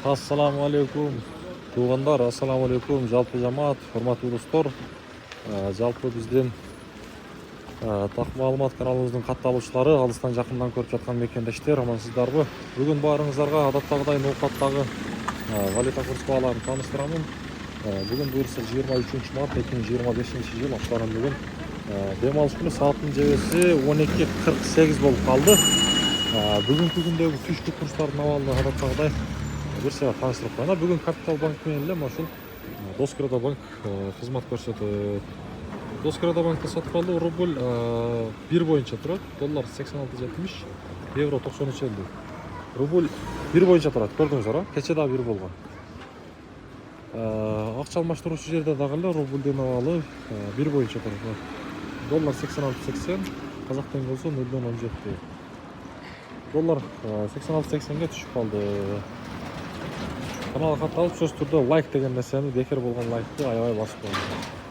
Ассаламу алейкум. Туугандар, ассаламу алейкум. Жалпы жамаат, урматтуу достор. Жалпы биздин Так маалымат каналыбыздын катталуучулары, алыстан жакындан көрүп жаткан мекендештер, амансыздарбы? Бүгүн баарыңыздарга адаттагыдай ноокаттагы валюта курс бааларын тааныштырамын. Бүгүн буюрса 23 март 2025 жыл аптанын бүгүн дем алыш күнү сааттын жебеси 12:48 болуп калды. Бүгүнкү күндөгү түшкү курстардын абалын адаттагыдай бир саат тааныштырып коеюн. Бүгүн Капитал банк менен эле ушул Доскреdo банк кызмат көрсөтөт. Доскреdo банкта сатып алды. Рубль 1 боюнча турат. Доллар 86.70, евро 93.50. Рубль 1 боюнча турат. Көрдүңүздөр, кече да 1 болгон. Акча алмаштыруучу жерде дагы эле рубльдин абалы 1 боюнча турат. Доллар 86.80, казак теңге болсо 0.17. Доллар 86.80ге түшүп калды. Каналга катталып, сөзсүз түрдө лайк деген нерсени, бекер болгон лайкты аябай басып коюңуз.